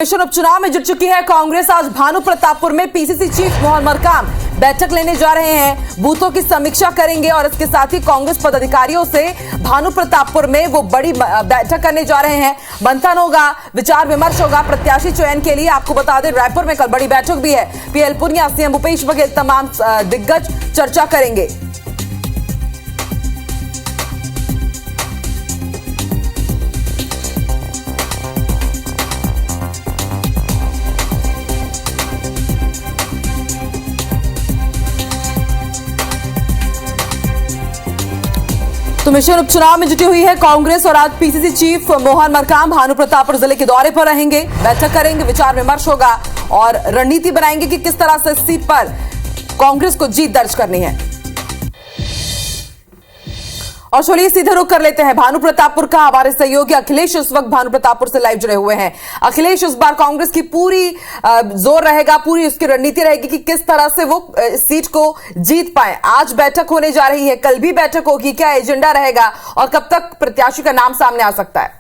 उपचुनाव में जुट चुकी है कांग्रेस। आज भानु प्रतापपुर में पीसीसी चीफ मोहन मरकाम बैठक लेने जा रहे हैं, बूथों की समीक्षा करेंगे और इसके साथ ही कांग्रेस पदाधिकारियों से भानु प्रतापपुर में वो बड़ी बैठक करने जा रहे हैं। मंथन होगा, विचार विमर्श होगा प्रत्याशी चयन के लिए। आपको बता दें रायपुर में कल बड़ी बैठक भी है। पीएल पुनिया, सीएम भूपेश बघेल तमाम दिग्गज चर्चा करेंगे। तो मिशन उपचुनाव में जुटी हुई है कांग्रेस और आज पीसीसी चीफ मोहन मरकाम भानु प्रतापपुर जिले के दौरे पर रहेंगे, बैठक करेंगे, विचार विमर्श होगा और रणनीति बनाएंगे कि किस तरह से इस सीट पर कांग्रेस को जीत दर्ज करनी है। और चलिए सीधे रुख कर लेते हैं भानु प्रतापपुर का। हमारे सहयोगी अखिलेश इस वक्त भानु प्रतापपुर से लाइव जुड़े हुए हैं। अखिलेश, इस बार कांग्रेस की पूरी जोर रहेगा, पूरी उसकी रणनीति रहेगी कि किस तरह से वो सीट को जीत पाए। आज बैठक होने जा रही है, कल भी बैठक होगी, क्या एजेंडा रहेगा और कब तक प्रत्याशी का नाम सामने आ सकता है?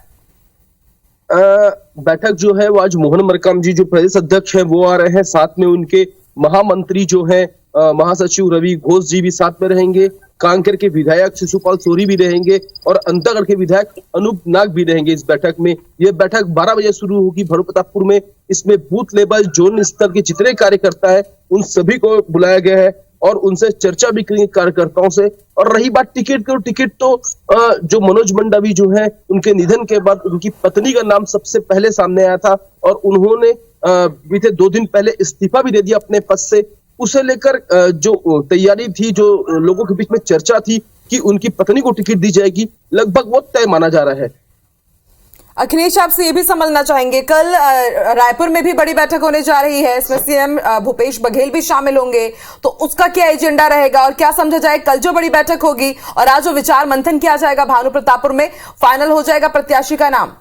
बैठक जो है वो आज मोहन मरकाम जी जो प्रदेश अध्यक्ष है वो आ रहे हैं, साथ में उनके महामंत्री जो है महासचिव रवि घोष जी भी साथ में रहेंगे, कांकेर के विधायक शिशुपाल सोरी भी रहेंगे और अंतागढ़ के विधायक अनूप नाग भी रहेंगे इस बैठक में। यह बैठक 12 बजे शुरू होगी भानु प्रतापपुर में। इसमें बूथ लेवल जोन स्तर के जितने कार्यकर्ता है उन सभी को बुलाया गया है और उनसे चर्चा भी करेंगे कार्यकर्ताओं से। और रही बात टिकट की, टिकट तो जो मनोज मंडावी जो है उनके निधन के बाद उनकी पत्नी का नाम सबसे पहले सामने आया था और उन्होंने बीते 2 दिन पहले इस्तीफा भी दे दिया अपने पद से। उसे लेकर जो तैयारी थी, जो लोगों के बीच में चर्चा थी कि उनकी पत्नी को टिकट दी जाएगी, लगभग वो तय माना जा रहा है। अखिलेश, आपसे ये भी समझना चाहेंगे, कल रायपुर में भी बड़ी बैठक होने जा रही है, इसमें सीएम भूपेश बघेल भी शामिल होंगे, तो उसका क्या एजेंडा रहेगा और क्या समझा जाए? कल जो बड़ी बैठक होगी और आज जो विचार मंथन किया जाएगा भानु प्रतापपुर में, फाइनल हो जाएगा प्रत्याशी का नाम?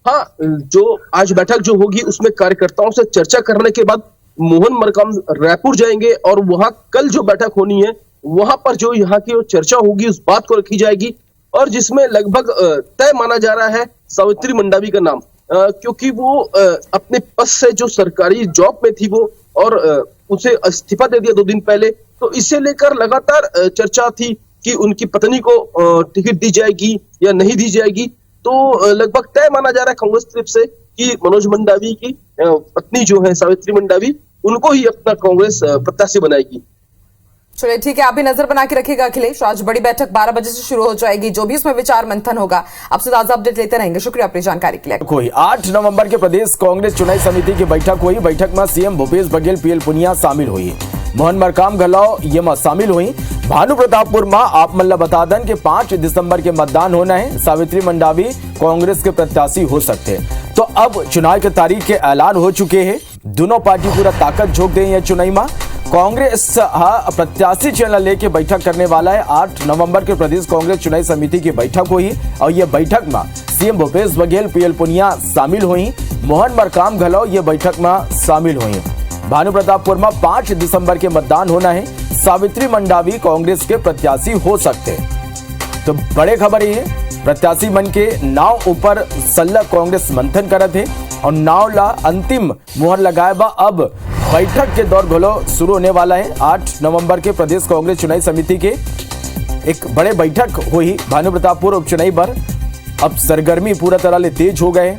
हाँ, जो आज बैठक जो होगी उसमें कार्यकर्ताओं से चर्चा करने के बाद मोहन मरकाम रायपुर जाएंगे और वहां कल जो बैठक होनी है वहां पर जो यहाँ की चर्चा होगी उस बात को रखी जाएगी और जिसमें लगभग तय माना जा रहा है सावित्री मंडावी का नाम, क्योंकि वो अपने पद से जो सरकारी जॉब में थी वो और उसे इस्तीफा दे दिया 2 दिन पहले। तो इसे लेकर लगातार चर्चा थी कि उनकी पत्नी को टिकट दी जाएगी या नहीं दी जाएगी। तो लगभग तय माना जा रहा है कांग्रेस तरफ से कि मनोज मंडावी की पत्नी जो है सावित्री मंडावी, उनको ही अपना कांग्रेस प्रत्याशी बनाएगी। चलिए ठीक है, आप भी नजर बना के रखिएगा अखिलेश। आज बड़ी बैठक 12 बजे से शुरू हो जाएगी, जो भी इसमें विचार मंथन होगा आपसे ताजा अपडेट लेते रहेंगे। शुक्रिया अपनी जानकारी के लिए। कोई 8 नवंबर के प्रदेश कांग्रेस चुनावी समिति की बैठक हुई। बैठक में सीएम भूपेश बघेल, पीएल पुनिया शामिल हुई, मोहन मरकाम घलाव ये में शामिल हुई। भानु प्रतापपुर में आप मल्ला बता दें कि 5 दिसंबर के मतदान होना है। सावित्री मंडावी कांग्रेस के प्रत्याशी हो सकते हैं। तो अब चुनाव के तारीख के ऐलान हो चुके हैं। दोनों पार्टी पूरा ताकत झोंक दें है चुनाई में। कांग्रेस प्रत्याशी चयन लेके बैठक करने वाला है। 8 नवंबर के प्रदेश कांग्रेस चुनावी समिति की बैठक हुई और ये बैठक में सीएम भूपेश बघेल, पीएल पुनिया शामिल हुई, मोहन मरकाम घलाव ये बैठक में शामिल हुई। भानु प्रतापपुर में 5 दिसंबर के मतदान होना है। सावित्री मंडावी कांग्रेस के प्रत्याशी हो सकते हैं। तो बड़े खबर ये है, प्रत्याशी मन के नाव ऊपर सल्ला कांग्रेस मंथन करत है और नाव ला अंतिम मुहर लगाए बा। अब बैठक के दौर घलो शुरू होने वाला है। 8 नवंबर के प्रदेश कांग्रेस चुनावी समिति के एक बड़े बैठक हुई भानु प्रतापपुर उपचुनाव पर। अब सरगर्मी पूरा तरह ले तेज हो गए।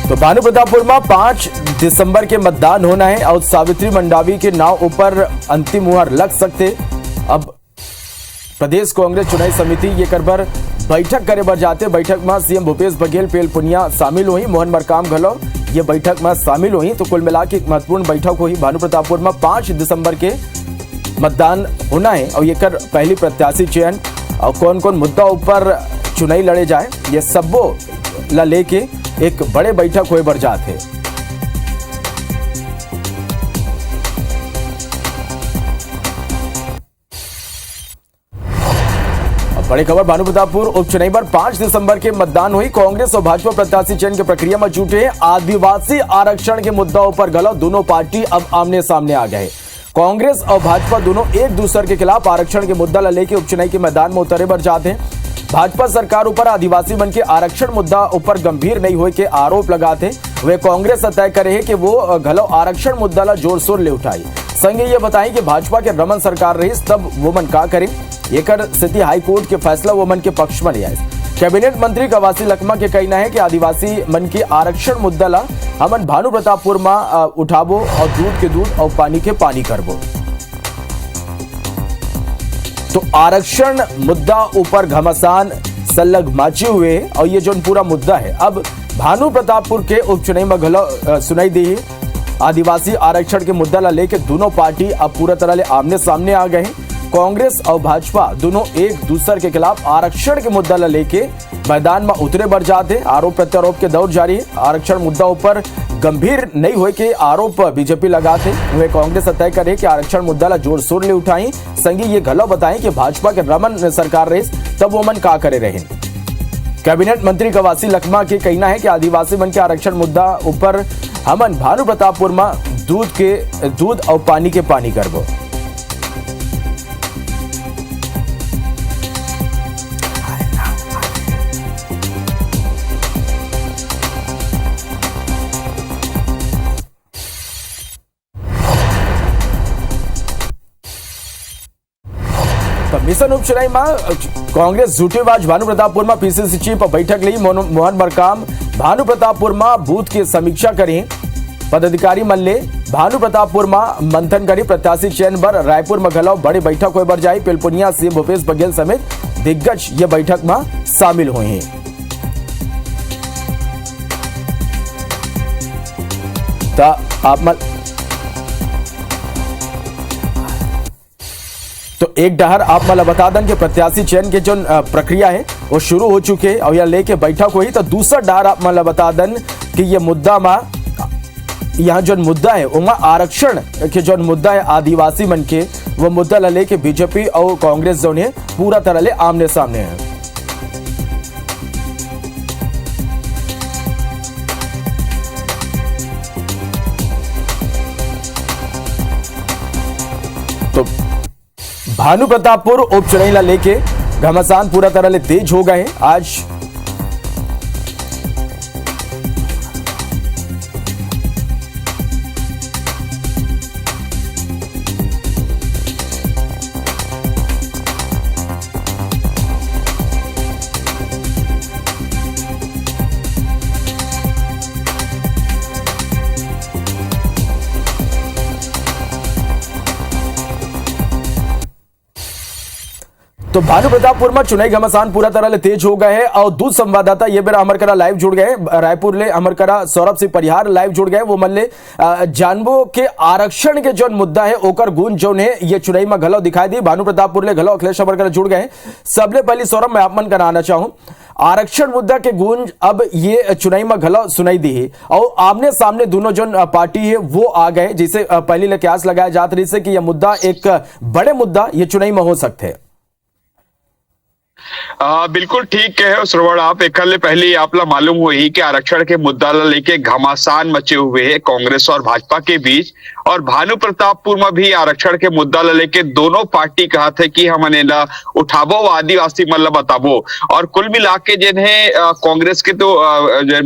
तो भानु प्रतापपुर में 5 दिसंबर के मतदान होना है और सावित्री मंडावी के नाव ऊपर अंतिम मुहर लग सकते। अब प्रदेश कांग्रेस चुनावी समिति ये कर बैठक करे बर जाते। बैठक में सीएम भूपेश बघेल, पीएल पुनिया शामिल हुई, मोहन मरकाम घलाव ये बैठक में शामिल हुई। तो कुल मिला के एक महत्वपूर्ण बैठक हुई भानु प्रतापपुर में। 5 दिसंबर के मतदान होना है और ये कर पहली प्रत्याशी चयन और कौन कौन मुद्दा ऊपर चुनाई लड़े जाए ये सबो ला लेके एक बड़े बैठक हुए बरजात है। बड़ी खबर भानु प्रतापपुर उपचुनाव पर 5 दिसंबर के मतदान हुई। कांग्रेस और भाजपा प्रत्याशी चयन की प्रक्रिया में जुटे हैं। आदिवासी आरक्षण के मुद्दाओं पर गलत दोनों पार्टी अब आमने सामने आ गए। कांग्रेस और भाजपा दोनों एक दूसरे के खिलाफ आरक्षण के मुद्दा लेके उपचुनाव के मैदान में उतरे बर जाते हैं। भाजपा सरकार ऊपर आदिवासी मन के आरक्षण मुद्दा ऊपर गंभीर नहीं हुए के आरोप लगाते। वे कांग्रेस तय करे है कि वो घलो आरक्षण मुद्दा ला जोर शोर ले उठाई। संगे ये बताएं कि भाजपा के रमन सरकार रही तब वो मन का करे। एकर स्थिति हाई कोर्ट के फैसला वो मन के पक्ष में ले आए। कैबिनेट मंत्री कवासी लखमा के कहना है कि आदिवासी मन के आरक्षण मुद्दा ला हमन भानु प्रतापपुर में उठाबो और दूध के दूध और पानी के पानी करबो। तो आरक्षण मुद्दा ऊपर घमासान सल्लग माचे हुए और ये जो पूरा मुद्दा है अब भानु प्रतापपुर के उपचुनाव में घलो सुनाई दी। आदिवासी आरक्षण के मुद्दा ला लेके दोनों पार्टी अब पूरा तरह ले आमने सामने आ गए। कांग्रेस और भाजपा दोनों एक दूसरे के खिलाफ आरक्षण के मुद्दा ला लेके मैदान में उतरे बर जाते। आरोप प्रत्यारोप के दौर जारी है। आरक्षण मुद्दा ऊपर गंभीर नहीं हुए के आरोप बीजेपी लगाते हुए कांग्रेस तय करे कि आरक्षण मुद्दा ला जोर शोर ले उठाई। संगी ये घलो बताएं कि भाजपा के रमन सरकार रही तब वो मन का करे रहे। कैबिनेट मंत्री कवासी लखमा के कहना है कि आदिवासी मन के आरक्षण मुद्दा ऊपर हमन भानु प्रतापपुर में दूध और पानी के पानी करबो। मिशन उपचुनाव में कांग्रेस झूठेबाज भानु प्रतापपुर में पीसीसी चीफ बैठक ली। मोहन मरकाम भानु प्रतापपुर में बूथ की समीक्षा करी। पदाधिकारी मन ले भानु प्रतापपुर में मंथन करी। प्रत्याशी चयन पर रायपुर में घलो बड़ी बैठक हुए बर जाई। पिलपुनिया सीएम भूपेश बघेल समेत दिग्गज ये बैठक में शामिल हुए हैं। तो एक डहर आप मला बता दें कि प्रत्याशी चयन के जो प्रक्रिया है वो शुरू हो चुके और यह लेके बैठक हुई। तो दूसरा डहर आप मला बता दें कि ये मुद्दा में यहाँ जो मुद्दा है वहाँ आरक्षण के जो मुद्दा है आदिवासी मन के वो मुद्दा ला लेके बीजेपी और कांग्रेस जो है पूरा तरह ले आमने सामने है। तो भानु प्रतापपुर उपचुनाव ला लेके घमासान पूरा तरह ले तेज हो गए। आज तो भानु प्रतापपुर में चुनावी घमासान पूरा तरह ले तेज हो गए हैं और दूध संवाददाता ये बेरा अमर करा लाइव जुड़ गए। रायपुर ले अमर करा सौरभ सिंह परिहार लाइव जुड़ गए। वो मन ले जानबो के आरक्षण के जो मुद्दा है ओकर गूंज जो है ये चुनावी में घलो दिखाई दी। भानु प्रतापपुर ले घलो अखिलेश अमर करा जुड़ गए। सबले पहले सौरभ मैं आप मन कराना चाहूँ आरक्षण मुद्दा के गूंज अब ये चुनावी में घलो सुनाई दी है और आमने सामने दोनों जो पार्टी है वो आ गए। जिसे पहले ले क्यास लगाया जात रही से कि यह मुद्दा एक बड़े मुद्दा ये चुनावी में हो सकते हैं। बिल्कुल ठीक है श्रवण आप एक पहले आपला मालूम हुई कि आरक्षण के मुद्दा लेके घमासान मचे हुए हैं कांग्रेस और भाजपा के बीच और भानु प्रतापपुर में भी आरक्षण के मुद्दा लेके दोनों पार्टी कहा थे कि हम उठाबो आदिवासी मतलब बताबो और कुल मिला के जिन्हें कांग्रेस के तो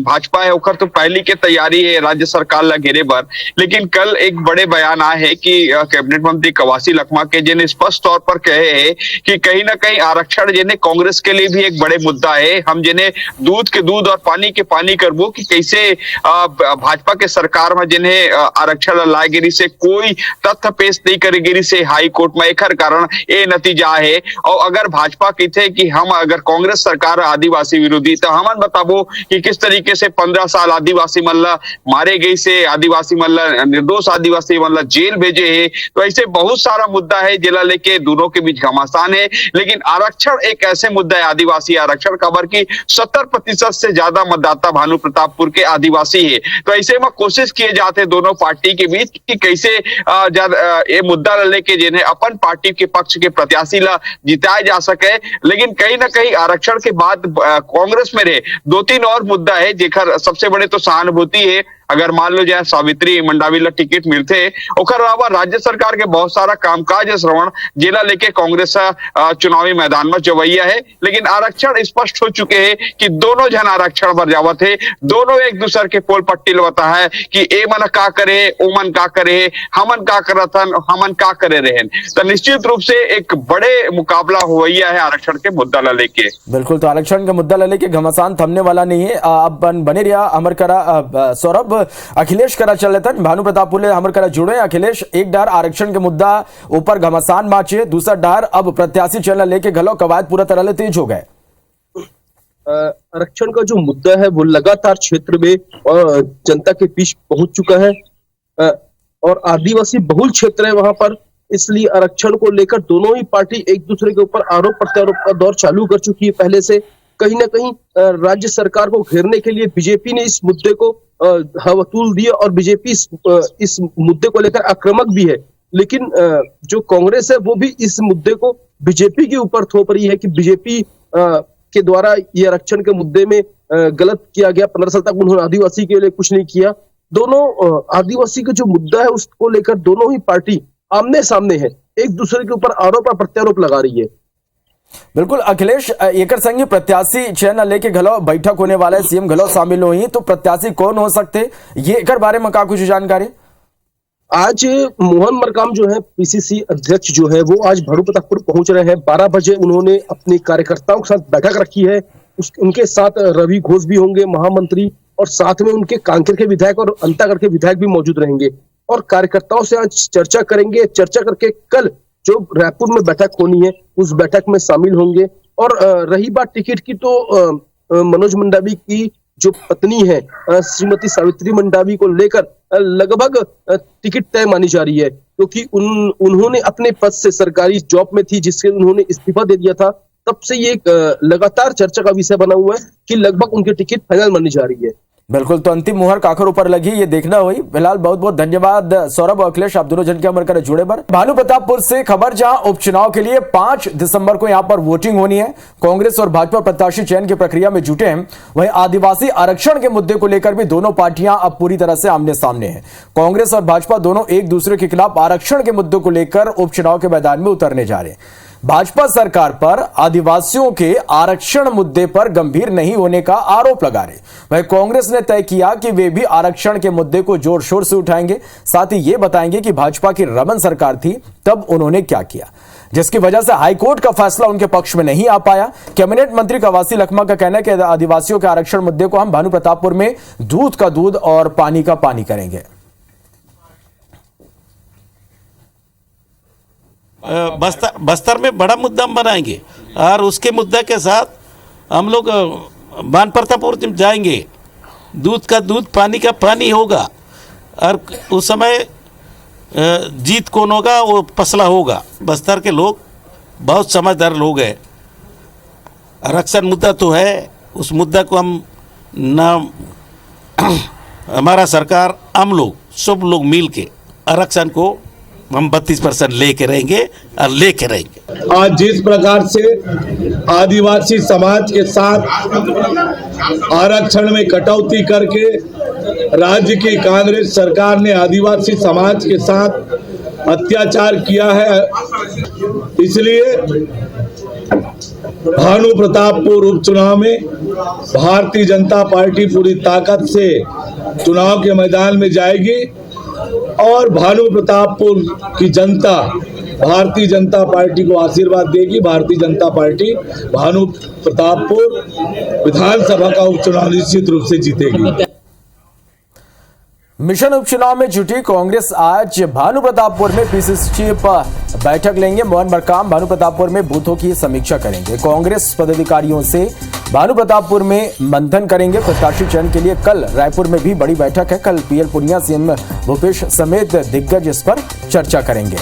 भाजपा है उखर तो पहली के तैयारी है राज्य सरकार ला घेरे पर। लेकिन कल एक बड़े बयान आए हैं कि कैबिनेट मंत्री कवासी लखमा के जिन्हें स्पष्ट तौर पर कहे हैं कि कहीं ना कहीं आरक्षण जिन्हें कांग्रेस के लिए भी एक बड़े मुद्दा है। हम जिन्हें दूध के दूध और पानी के पानी करबो कि कैसे भाजपा के सरकार में जिन्हें आरक्षण लाएगिरी से कोई तथ्य पेश नहीं करेगिरी से हाई कोर्ट में एकर कारण ये नतीजा है। और अगर भाजपा की थे कि हम अगर कांग्रेस सरकार आदिवासी विरोधी तो हमन बताबो कि किस तरीके से 15 साल आदिवासी मल्ला मारे गई से आदिवासी मल्ला निर्दोष आदिवासी मल्ला जेल भेजे है। तो ऐसे बहुत सारा मुद्दा है जिला लेके दोनों के बीच घमासान है। लेकिन आरक्षण एक ऐसे मुद्दा है, आदिवासी आरक्षण खबर की 70% से ज्यादा मतदाता भानु प्रतापपुर के आदिवासी है। तो ऐसे में कोशिश किए जाते दोनों पार्टी के बीच कि कैसे ये मुद्दा लेके जिन्हें अपन पार्टी के पक्ष के प्रत्याशी ला जिताया जा सके। लेकिन कहीं ना कहीं आरक्षण के बाद कांग्रेस में रहे 2-3 और मुद्दा है जेकर सबसे बड़े तो सहानुभूति है। अगर मान लो जाए सावित्री मंडावी ला टिकट मिलते ओकर अलावा राज्य सरकार के बहुत सारा कामकाज श्रवण जिला लेके कांग्रेस चुनावी मैदान में जवैया है। लेकिन आरक्षण स्पष्ट हो चुके हैं कि दोनों जन आरक्षण पर जावत है, दोनों एक दूसरे के पोल पट्टी लवता है कि ए मन का करे ओ मन का करे, हमन का करथन हमन का करे रहेन। तो निश्चित रूप से एक बड़े मुकाबला हुआ है आरक्षण के मुद्दा ला लेके। बिल्कुल, तो आरक्षण का मुद्दा ला लेके घमासान थमने वाला नहीं है। अब बने रहा अमर करा सौरभ अखिलेश करा चल रहे भानु प्रतापपुर हमर करा जुड़े। अखिलेश, एक डार आरक्षण के मुद्दा ऊपर घमासान माचे, दूसरा डार अब प्रत्याशी चलना लेके घलो कवायद पूरा तरह से तेज हो गए। आरक्षण का जो मुद्दा है वो लगातार क्षेत्र में और जनता के बीच पहुंच चुका है और आदिवासी बहुल क्षेत्र है वहां पर, इसलिए आरक्षण को लेकर दोनों ही पार्टी एक दूसरे के ऊपर आरोप प्रत्यारोप का दौर चालू कर चुकी है पहले से। कहीं ना कहीं राज्य सरकार को घेरने के लिए बीजेपी ने इस मुद्दे को हवातूल दिया और बीजेपी इस मुद्दे को लेकर आक्रामक भी है। लेकिन जो कांग्रेस है वो भी इस मुद्दे को बीजेपी के ऊपर थोप रही है कि बीजेपी के द्वारा ये आरक्षण के मुद्दे में गलत किया गया। 15 साल तक उन्होंने आदिवासी के लिए कुछ नहीं किया। दोनों आदिवासी का जो मुद्दा है उसको लेकर दोनों ही पार्टी आमने सामने है, एक दूसरे के ऊपर आरोप और प्रत्यारोप लगा रही है। बिल्कुल अखिलेश, एकर संगी प्रत्याशी चयन लेके घलो बैठक होने वाला है, सीएम घलो शामिल हुई, तो प्रत्याशी कौन हो सकते ये एकर बारे में का कुछ जानकारी? आज मोहन मरकाम जो है पीसीसी अध्यक्ष जो है वो आज भानु प्रतापपुर पहुंच रहे हैं। 12 बजे उन्होंने अपने कार्यकर्ताओं के साथ बैठक रखी है। उनके साथ रवि घोष भी होंगे महामंत्री, और साथ में उनके कांकेर के विधायक और अंतागढ़ के विधायक भी मौजूद रहेंगे और कार्यकर्ताओं से आज चर्चा करेंगे। चर्चा करके कल जो रायपुर में बैठक होनी है उस बैठक में शामिल होंगे। और रही बात टिकट की, तो मनोज मंडावी की जो पत्नी है श्रीमती सावित्री मंडावी को लेकर लगभग टिकट तय मानी जा रही है, क्योंकि उन्होंने अपने पद से सरकारी जॉब में थी जिससे उन्होंने इस्तीफा दे दिया था। तब से ये लगातार चर्चा का विषय बना हुआ है कि लगभग उनकी टिकट फाइनल मानी जा रही है। बिल्कुल, तो अंतिम मुहर काखर ऊपर लगी ये देखना हुई। फिलहाल बहुत बहुत धन्यवाद सौरभ और अखिलेश, आप दोनों जन के अमर कर जुड़े पर। भानु प्रतापपुर से खबर, जहां उपचुनाव के लिए 5 दिसंबर को यहां पर वोटिंग होनी है। कांग्रेस और भाजपा प्रत्याशी चयन की प्रक्रिया में जुटे हैं। वहीं आदिवासी आरक्षण के मुद्दे को लेकर भी दोनों पार्टियां अब पूरी तरह से आमने सामने हैं। कांग्रेस और भाजपा दोनों एक दूसरे के खिलाफ आरक्षण के मुद्दे को लेकर उपचुनाव के मैदान में उतरने जा रहे हैं। भाजपा सरकार पर आदिवासियों के आरक्षण मुद्दे पर गंभीर नहीं होने का आरोप लगा रहे। वहीं कांग्रेस ने तय किया कि वे भी आरक्षण के मुद्दे को जोर शोर से उठाएंगे। साथ ही ये बताएंगे कि भाजपा की रमन सरकार थी तब उन्होंने क्या किया, जिसकी वजह से हाईकोर्ट का फैसला उनके पक्ष में नहीं आ पाया। कैबिनेट मंत्री कवासी लखमा का कहना है कि आदिवासियों के आरक्षण मुद्दे को हम भानु प्रतापपुर में दूध का दूध और पानी का पानी करेंगे। बस्तर में बड़ा मुद्दा हम बनाएंगे और उसके मुद्दे के साथ हम लोग भानु प्रतापपुर जाएंगे। दूध का दूध पानी का पानी होगा और उस समय जीत कौन होगा वो फैसला होगा। बस्तर के लोग बहुत समझदार लोग हैं। आरक्षण मुद्दा तो है, उस मुद्दा को हम ना हमारा सरकार हम लोग सब लोग मिल के आरक्षण को हम 32% लेके रहेंगे और लेके रहेंगे। आज जिस प्रकार से आदिवासी समाज के साथ आरक्षण में कटौती करके राज्य की कांग्रेस सरकार ने आदिवासी समाज के साथ अत्याचार किया है, इसलिए भानु प्रतापपुर उपचुनाव में भारतीय जनता पार्टी पूरी ताकत से चुनाव के मैदान में जाएगी और भानु प्रतापपुर की जनता भारतीय जनता पार्टी को आशीर्वाद देगी। भारतीय जनता पार्टी भानु प्रतापपुर विधानसभा का उपचुनाव निश्चित रूप से जीतेगी। मिशन उपचुनाव में जुटी कांग्रेस आज भानु प्रतापपुर में पीसीसी चीफ बैठक लेंगे। मोहन मरकाम भानु प्रतापपुर में बूथों की समीक्षा करेंगे। कांग्रेस पदाधिकारियों से भानु प्रतापपुर में मंथन करेंगे। प्रत्याशी चयन के लिए कल रायपुर में भी बड़ी बैठक है। कल पीएल पुनिया, सीएम भूपेश समेत दिग्गज इस पर चर्चा करेंगे।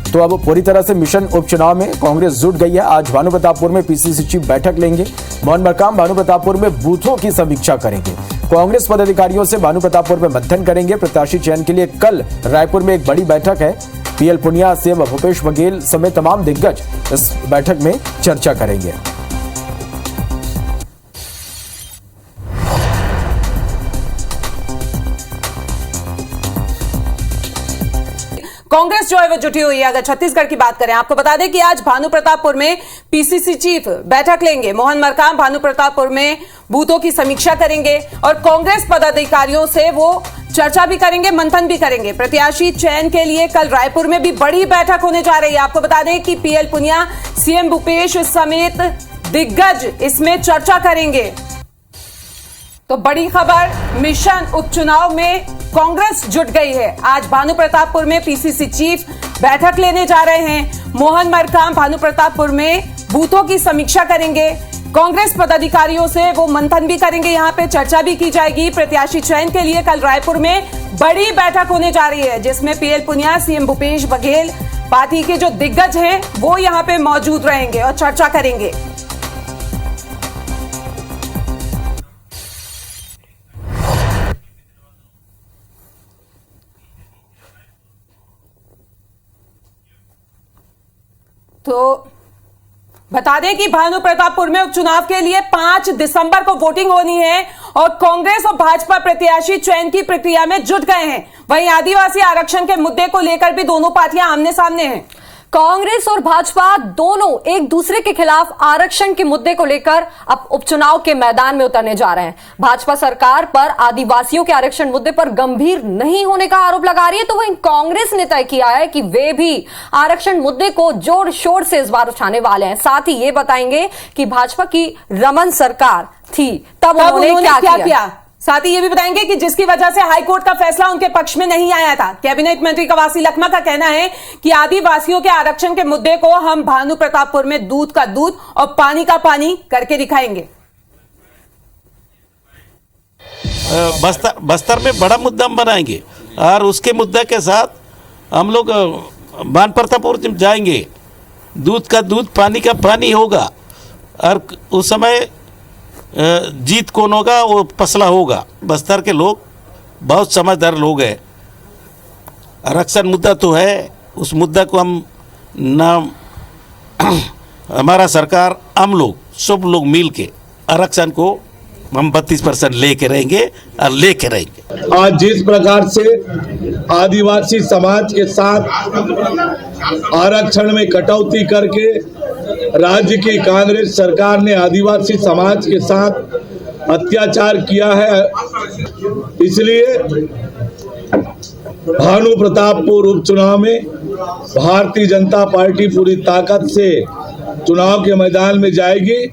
तो अब पूरी तरह से मिशन उपचुनाव में कांग्रेस जुट गई है। आज भानु प्रतापपुर में पीसीसी चीफ बैठक लेंगे। मोहन मरकाम भानु प्रतापपुर में बूथों की समीक्षा करेंगे। कांग्रेस पदाधिकारियों से भानु प्रतापपुर में मंथन करेंगे। प्रत्याशी चयन के लिए कल रायपुर में एक बड़ी बैठक है। पीएल पुनिया, सीएम भूपेश बघेल समेत तमाम दिग्गज इस बैठक में चर्चा करेंगे। कांग्रेस जो है वो जुटी हुई है। अगर छत्तीसगढ़ की बात करें, आपको बता दें कि आज भानु प्रतापपुर में पीसीसी चीफ बैठक लेंगे। मोहन मरकाम भानु प्रतापपुर में बूथों की समीक्षा करेंगे और कांग्रेस पदाधिकारियों से वो चर्चा भी करेंगे, मंथन भी करेंगे। प्रत्याशी चयन के लिए कल रायपुर में भी बड़ी बैठक होने जा रही है। आपको बता दें कि पीएल पुनिया, सीएम भूपेश समेत दिग्गज इसमें चर्चा करेंगे। तो बड़ी खबर, मिशन उपचुनाव में कांग्रेस जुट गई है। आज भानु प्रतापपुर में पीसीसी चीफ बैठक लेने जा रहे हैं। मोहन मरकाम भानु प्रतापपुर में बूथों की समीक्षा करेंगे। कांग्रेस पदाधिकारियों से वो मंथन भी करेंगे, यहां पे चर्चा भी की जाएगी। प्रत्याशी चयन के लिए कल रायपुर में बड़ी बैठक होने जा रही है, जिसमें PL Punia, CM Bhupesh Baghel, party के जो दिग्गज हैं वो यहां पे मौजूद रहेंगे और चर्चा करेंगे। तो बता दें कि भानु प्रतापपुर में उपचुनाव के लिए 5 दिसंबर को वोटिंग होनी है और कांग्रेस और भाजपा प्रत्याशी चयन की प्रक्रिया में जुट गए हैं। वहीं आदिवासी आरक्षण के मुद्दे को लेकर भी दोनों पार्टियां आमने सामने हैं। कांग्रेस और भाजपा दोनों एक दूसरे के खिलाफ आरक्षण के मुद्दे को लेकर अब उपचुनाव के मैदान में उतरने जा रहे हैं। भाजपा सरकार पर आदिवासियों के आरक्षण मुद्दे पर गंभीर नहीं होने का आरोप लगा रही है, तो वहीं कांग्रेस ने तय किया है कि वे भी आरक्षण मुद्दे को जोर शोर से इस बार उठाने वाले हैं। साथ ही ये बताएंगे कि भाजपा की रमन सरकार थी तब उन्होंने क्या किया। साथ ही ये भी बताएंगे कि जिसकी वजह से हाईकोर्ट का फैसला उनके पक्ष में नहीं आया था। कैबिनेट मंत्री कवासी लखमा का कहना है कि आदिवासियों के आरक्षण के मुद्दे को हम भानु प्रतापपुर में दूध का दूध और पानी का पानी करके दिखाएंगे। बस्तर में बड़ा मुद्दा हम बनाएंगे और उसके मुद्दे के साथ हम लोग बान प्रतापपुर जाएंगे। दूध का दूध, पानी का पानी होगा और उस समय जीत कौन होगा, वो फैसला होगा। बस्तर के लोग बहुत समझदार लोग हैं। आरक्षण मुद्दा तो है, उस मुद्दा को हम ना हमारा सरकार, हम लोग सब लोग मिल के आरक्षण को हम 32% लेके रहेंगे और लेके रहेंगे। आज जिस प्रकार से आदिवासी समाज के साथ आरक्षण में कटौती करके राज्य की कांग्रेस सरकार ने आदिवासी समाज के साथ अत्याचार किया है, इसलिए भानु प्रतापपुर उपचुनाव में भारतीय जनता पार्टी पूरी ताकत से चुनाव के मैदान में जाएगी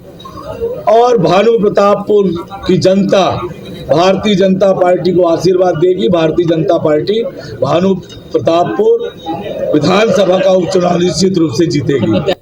और भानु प्रतापपुर की जनता भारतीय जनता पार्टी को आशीर्वाद देगी। भारतीय जनता पार्टी भानु प्रतापपुर विधानसभा का उपचुनाव निश्चित रूप से जीतेगी।